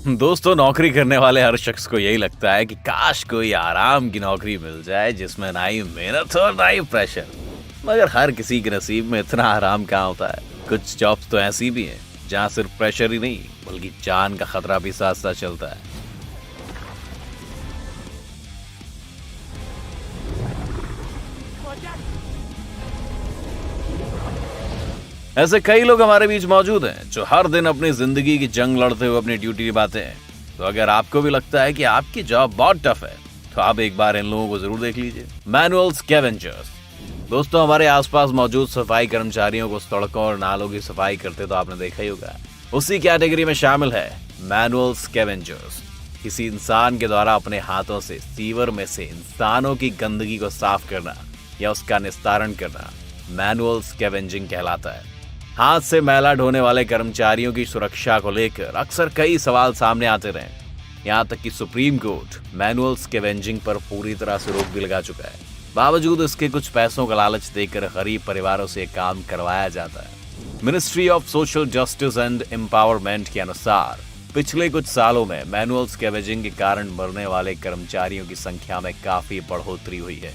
दोस्तों, नौकरी करने वाले हर शख्स को यही लगता है कि काश कोई आराम की नौकरी मिल जाए जिसमें ना ही मेहनत हो ना ही प्रेशर। मगर हर किसी के नसीब में इतना आराम कहाँ होता है। कुछ जॉब्स तो ऐसी भी हैं जहाँ सिर्फ प्रेशर ही नहीं बल्कि जान का खतरा भी साथ साथ चलता है। ऐसे कई लोग हमारे बीच मौजूद हैं जो हर दिन अपनी जिंदगी की जंग लड़ते हुए अपनी ड्यूटी निभाते हैं। तो अगर आपको भी लगता है कि आपकी जॉब बहुत टफ है तो आप एक बार इन लोगों को जरूर देख लीजिए। Manual scavengers. दोस्तों, हमारे आसपास मौजूद सफाई कर्मचारियों को सड़कों और नालों की सफाई करते तो आपने देखा ही होगा। उसी कैटेगरी में शामिल है मैनुअल स्कैवेंजर्स। किसी इंसान के द्वारा अपने हाथों से सीवर में से इंसानों की गंदगी को साफ करना या उसका निस्तारण करना मैनुअल स्कैवेंजिंग कहलाता है। हाथ से मैला ढोने वाले कर्मचारियों की सुरक्षा को लेकर अक्सर कई सवाल सामने आते रहे। यहाँ तक कि सुप्रीम कोर्ट मैनुअल स्कैवेंजिंग पर पूरी तरह से रोक भी लगा चुका है। बावजूद इसके कुछ पैसों का लालच देकर गरीब परिवारों से काम करवाया जाता है। Ministry of social justice and empowerment के अनुसार पिछले कुछ सालों में मैनुअल स्कैवेंजिंग के कारण मरने वाले कर्मचारियों की संख्या में काफी बढ़ोतरी हुई है,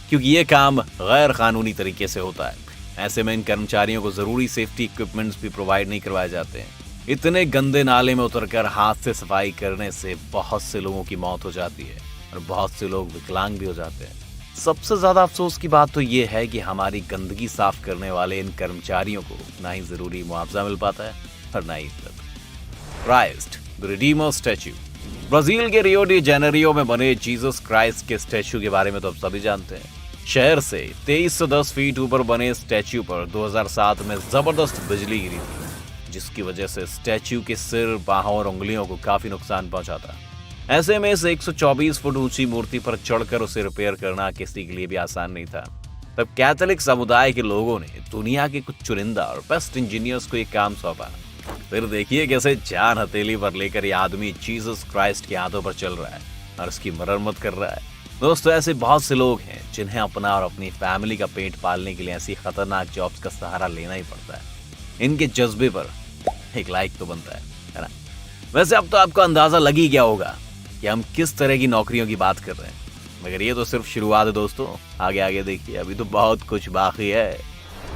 क्योंकि ये काम गैर कानूनी तरीके से होता है। ऐसे में इन कर्मचारियों को जरूरी सेफ्टी इक्विपमेंट्स भी प्रोवाइड नहीं करवाए जाते हैं। इतने गंदे नाले में उतरकर हाथ से सफाई करने से बहुत से लोगों की मौत हो जाती है और बहुत से लोग विकलांग भी हो जाते हैं। सबसे ज्यादा अफसोस की बात तो ये है कि हमारी गंदगी साफ करने वाले इन कर्मचारियों को ना ही जरूरी मुआवजा मिल पाता है और ना ही इज्जत। Christ the Redeemer statue. Brazil के रियो डी जेनेरियो में बने जीसस क्राइस्ट के स्टैच्यू के बारे में तो आप सभी जानते हैं। शहर से 2310 फीट ऊपर बने स्टैच्यू पर 2007 में जबरदस्त बिजली गिरी थी, जिसकी वजह से स्टैच्यू के सिर, बाहों और उंगलियों को काफी नुकसान पहुंचा था। ऐसे में इस 124 फुट ऊंची मूर्ति पर चढ़कर उसे रिपेयर करना किसी के लिए भी आसान नहीं था। तब कैथोलिक समुदाय के लोगों ने दुनिया के कुछ चुनिंदा और बेस्ट इंजीनियर्स को ये काम सौंपा। फिर देखिए कैसे जान हथेली पर लेकर ये आदमी जीसस क्राइस्ट के हाथों पर चल रहा है और उसकी मरम्मत कर रहा है। दोस्तों, ऐसे बहुत से लोग हैं जिन्हें अपना और अपनी फैमिली का पेट पालने के लिए ऐसी खतरनाक जॉब्स का सहारा लेना ही पड़ता है। इनके जज्बे पर एक लाइक तो बनता है ना। वैसे अब तो आपको अंदाजा लग ही गया होगा कि हम किस तरह की नौकरियों की बात कर रहे हैं, मगर ये तो सिर्फ शुरुआत है दोस्तों। आगे आगे देखिए, अभी तो बहुत कुछ बाकी है।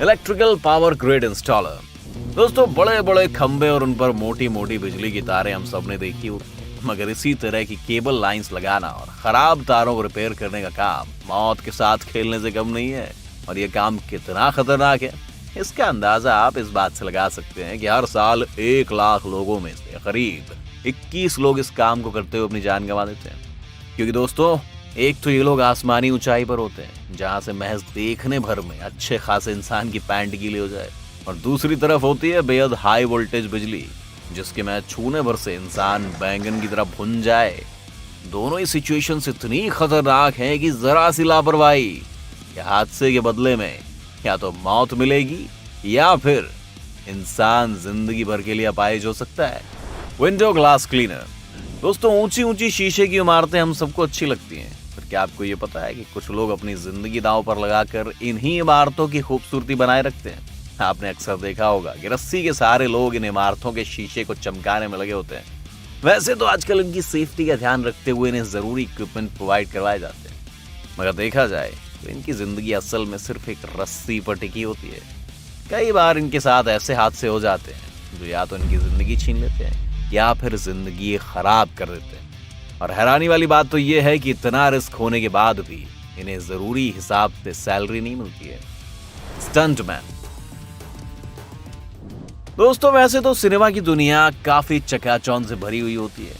Electrical power grid installer. दोस्तों, बड़े बड़े खंबे और उन पर मोटी मोटी बिजली की तारें हम सबने देखी होगी, मगर इसी तरह की केबल लाइंस लगाना और खराब तारों को रिपेयर करने का काम मौत के साथ खेलने से कम नहीं है। और ये काम कितना खतरनाक है, इसका अंदाजा आप इस बात से लगा सकते हैं कि हर साल 1 लाख लोगों में से करीब 21 लोग इस काम को करते हुए अपनी जान गंवा देते हैं। क्योंकि दोस्तों, एक तो ये लोग आसमानी ऊंचाई पर होते हैं जहां से महज देखने भर में अच्छे खासे इंसान की पैंट गीली हो जाए, और दूसरी तरफ होती है बेहद हाई वोल्टेज बिजली जिसके मैं छूने भर से इंसान बैंगन की तरह भुन जाए। दोनों ही सिचुएशंस इतनी खतरनाक हैं कि जरा सी लापरवाही या हादसे के बदले में या तो मौत मिलेगी या फिर इंसान जिंदगी भर के लिए अपाहिज हो सकता है। Window glass cleaner. दोस्तों, ऊंची ऊंची शीशे की इमारतें हम सबको अच्छी लगती हैं, पर क्या आपको ये पता है कि कुछ लोग अपनी जिंदगी दांव पर लगाकर इन्हीं इमारतों की खूबसूरती बनाए रखते हैं। आपने अक्सर देखा होगा कि रस्सी के सहारे लोग इन इमारतों के शीशे को चमकाने में लगे होते हैं। वैसे तो आजकल इनकी सेफ्टी का ध्यान रखते हुए इन्हें जरूरी इक्विपमेंट प्रोवाइड करवाए जाते हैं, मगर देखा जाए तो इनकी जिंदगी असल में सिर्फ एक रस्सी पर टिकी होती है। कई बार इनके साथ ऐसे हादसे हो जाते हैं जो या तो इनकी जिंदगी छीन लेते हैं या फिर जिंदगी खराब कर देते हैं। और हैरानी वाली बात तो यह है कि इतना रिस्क होने के बाद भी इन्हें जरूरी हिसाब से सैलरी नहीं मिलती है। स्टंटमैन। दोस्तों, वैसे तो सिनेमा की दुनिया काफी चकाचौंध से भरी हुई होती है,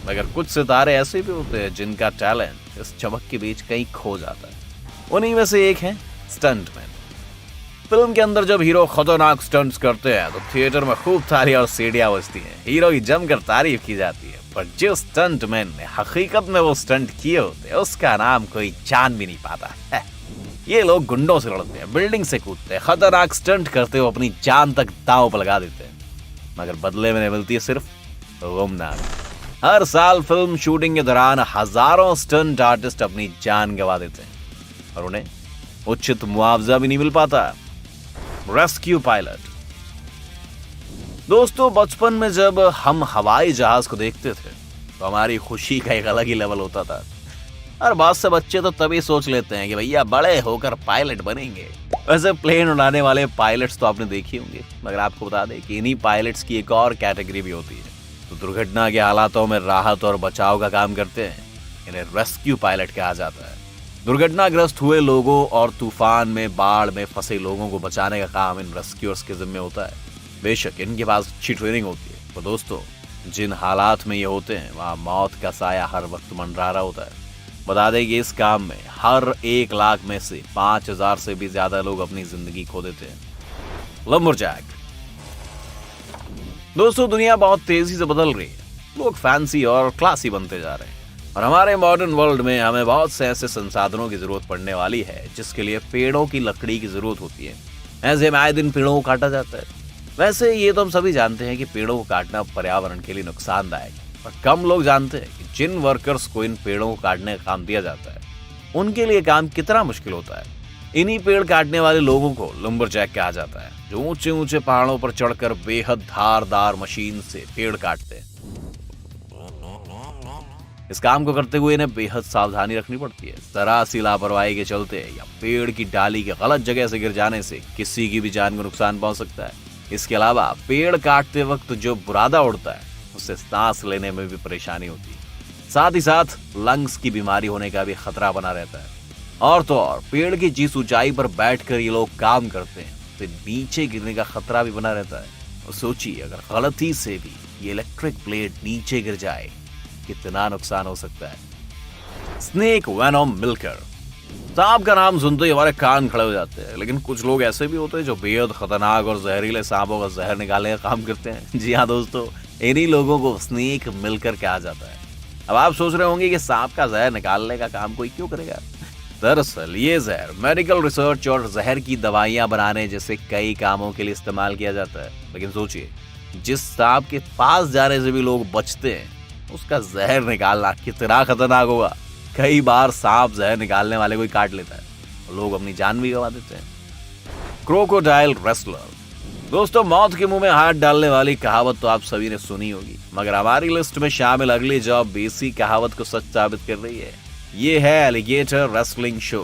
मगर कुछ सितारे ऐसे भी होते हैं जिनका टैलेंट इस चमक के बीच कहीं खो जाता है। उन्हीं में से एक है स्टंटमैन। फिल्म के अंदर जब हीरो खतरनाक स्टंट्स करते हैं तो थिएटर में खूब तालियां और सीढ़ियां बजती हैं, हीरो की जमकर तारीफ की जाती है। पर जो स्टंटमैन ने हकीकत में वो स्टंट किए होते हैं उसका नाम कोई जान भी नहीं पाता है। ये लोग गुंडों से लड़ते हैं, बिल्डिंग से कूदते हैं, खतरनाक स्टंट करते हुए अपनी जान तक दांव पर लगा देते हैं, मगर बदले में मिलती है सिर्फ गुमनाम। हर साल फिल्म शूटिंग के दौरान हजारों स्टंट आर्टिस्ट अपनी जान गंवा देते हैं और उन्हें उचित मुआवजा भी नहीं मिल पाता। Rescue pilot. दोस्तों बचपन में जब हम हवाई जहाज को देखते थे तो हमारी खुशी का एक अलग ही लेवल होता था। और बहुत से बच्चे तो तभी सोच लेते हैं कि भैया बड़े होकर पायलट बनेंगे। वैसे प्लेन उड़ाने वाले पायलट्स तो आपने देखे होंगे, मगर आपको बता दें कि इन्हीं पायलट्स की एक और कैटेगरी भी होती है तो दुर्घटना के हालातों में राहत और बचाव का काम करते हैं। इन्हें रेस्क्यू पायलट कहा जाता है। दुर्घटनाग्रस्त हुए लोगों और तूफान में बाढ़ में फंसे लोगों को बचाने का काम इन रेस्क्यूअर्स के जिम्मे होता है। बेशक इनके पास अच्छी ट्रेनिंग होती है, तो दोस्तों जिन हालात में ये होते हैं वहाँ मौत का साया हर वक्त मंडरा रहा होता है। बता दें कि इस काम में हर 1 लाख में से 5000 से भी ज्यादा लोग अपनी जिंदगी खो देते हैं। लंबरजैक। दोस्तों दुनिया बहुत तेजी से बदल रही है, लोग फैंसी और क्लासी बनते जा रहे हैं और हमारे मॉडर्न वर्ल्ड में हमें बहुत से ऐसे संसाधनों की जरूरत पड़ने वाली है जिसके लिए पेड़ों की लकड़ी की जरूरत होती है। ऐसे में आए दिन पेड़ों को काटा जाता है। वैसे ये तो हम सभी जानते हैं कि पेड़ों को काटना पर्यावरण के लिए नुकसानदायक है, पर कम लोग जानते हैं कि जिन वर्कर्स को इन पेड़ों को काटने का काम दिया जाता है उनके लिए काम कितना मुश्किल होता है। इन्हीं पेड़ काटने वाले लोगों को लंबरजैक कहा जाता है, जो ऊंचे ऊंचे पहाड़ों पर चढ़कर बेहद धारदार मशीन से पेड़ काटते हैं। इस काम को करते हुए इन्हें बेहद सावधानी रखनी पड़ती है। जरा सी लापरवाही के चलते या पेड़ की डाली के गलत जगह से गिर जाने से किसी की भी जान को नुकसान पहुंच सकता है। इसके अलावा पेड़ काटते वक्त जो बुरादा उड़ता है उससे सांस लेने में भी परेशानी होती है। साथ ही साथ लंग्स की बीमारी होने का भी खतरा बना रहता है। और तो और पेड़ की जिस ऊंचाई पर बैठकर ये लोग काम करते हैं तो नीचे गिरने का खतरा भी बना रहता है। और सोचिए अगर गलती से भी ये इलेक्ट्रिक प्लेट नीचे गिर जाए कितना नुकसान हो सकता है। Snake venom milker. सांप का नाम सुनते ही हमारे कान खड़े हो जाते हैं, लेकिन कुछ लोग ऐसे भी होते हैं जो बेहद खतरनाक और जहरीले सांपों का जहर निकालने का काम करते हैं। जी हाँ दोस्तों, इन्हीं लोगों को स्नेक मिल्कर कहा जाता है। अब आप सोच रहे होंगे कि सांप का जहर निकालने का काम कोई क्यों करेगा। दरअसल ये जहर मेडिकल रिसर्च और जहर की दवाइयां बनाने जैसे कई कामों के लिए इस्तेमाल किया जाता है। लेकिन सोचिए जिस सांप के पास जाने से भी लोग बचते हैं उसका जहर निकालना कितना खतरनाक होगा। कई बार सांप जहर निकालने वाले को ही काट लेता है और लोग अपनी जान भी गंवा देते हैं। Crocodile wrestler. दोस्तों मौत के मुंह में हाथ डालने वाली कहावत तो आप सभी ने सुनी होगी, मगर हमारी लिस्ट में शामिल अगली जॉब भी इसी कहावत को सच साबित कर रही है। ये है एलिगेटर रेसलिंग शो,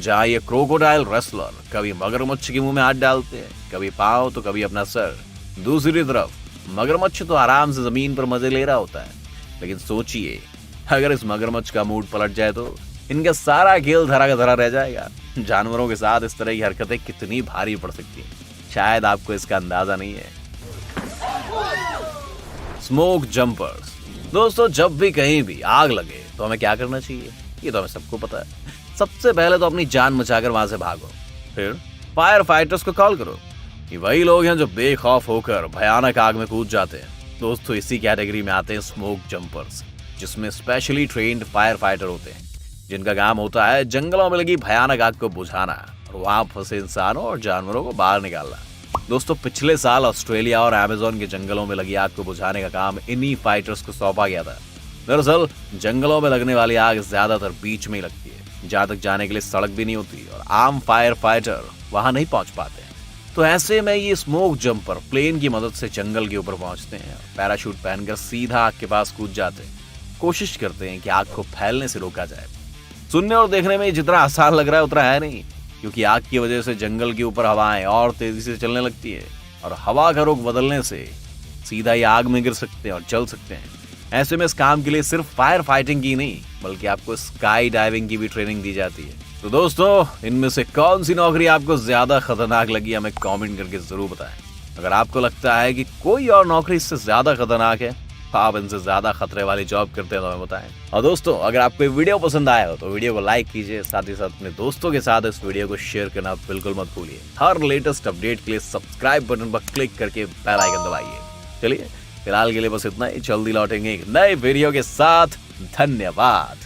जहाँ ये क्रोकोडाइल रेसलर कभी मगरमच्छ के मुंह में हाथ डालते हैं, कभी पांव तो कभी अपना सर। दूसरी तरफ मगरमच्छ तो आराम से जमीन पर मजे ले रहा होता है, लेकिन सोचिए अगर इस मगरमच्छ का मूड पलट जाए तो इनका सारा खेल धरा का धरा रह जाएगा। जानवरों के साथ इस तरह की हरकतें कितनी भारी पड़ सकती हैं, शायद आपको इसका अंदाजा नहीं है। Smoke jumpers. दोस्तों जब भी कहीं भी आग लगे तो हमें क्या करना चाहिए, ये तो हमें सबको पता है। सबसे पहले तो अपनी जान बचाकर वहां से भागो, फिर फायर फाइटर्स को कॉल करो। ये वही लोग हैं जो बेखौफ होकर भयानक आग में कूद जाते हैं। दोस्तों इसी कैटेगरी में आते हैं स्मोक जंपर्स, जिसमें स्पेशली ट्रेन्ड फायर फाइटर होते हैं, जिनका काम होता है जंगलों में लगी भयानक आग को बुझाना और वहां फंसे इंसानों और जानवरों को बाहर निकालना। दोस्तों पिछले साल ऑस्ट्रेलिया और अमेज़न के जंगलों में लगी आग को बुझाने का काम इन्हीं फाइटर्स को सौंपा गया था। दरअसल जंगलों में लगने वाली आग ज्यादातर बीच में ही लगती है, जहां तक जाने के लिए सड़क भी नहीं होती और आम फायर फाइटर वहां नहीं पहुंच पाते। तो ऐसे में ये स्मोक जंपर प्लेन की मदद से जंगल के ऊपर पहुंचते हैं और पैराशूट पहनकर सीधा आग के पास कूद जाते हैं। कोशिश करते हैं कि आग को फैलने से रोका जाए। सुनने और देखने में जितना आसान लग रहा है उतना है नहीं, क्योंकि आग की वजह से जंगल के ऊपर हवाएं और तेजी से चलने लगती है और हवा का रुख बदलने से सीधा ही आग में गिर सकते हैं और जल सकते हैं। ऐसे में इस काम के लिए सिर्फ फायर फाइटिंग की नहीं बल्कि आपको स्काई डाइविंग की भी ट्रेनिंग दी जाती है। तो दोस्तों इनमें से कौन सी नौकरी आपको ज्यादा खतरनाक लगी हमें कमेंट करके जरूर बताएं। अगर आपको लगता है कि कोई और नौकरी इससे ज्यादा खतरनाक है, आप इनसे ज्यादा खतरे वाली जॉब करते हैं तो हमें बताएं। और दोस्तों अगर आपको ये वीडियो पसंद आया हो तो वीडियो को लाइक कीजिए, साथ ही साथ अपने दोस्तों के साथ इस वीडियो को शेयर करना बिल्कुल मत भूलिए। हर लेटेस्ट अपडेट के लिए सब्सक्राइब बटन पर क्लिक करके बेल आइकन दबाइए। चलिए फिलहाल के लिए बस इतना ही, जल्दी लौटेंगे एक नए वीडियो के साथ। धन्यवाद।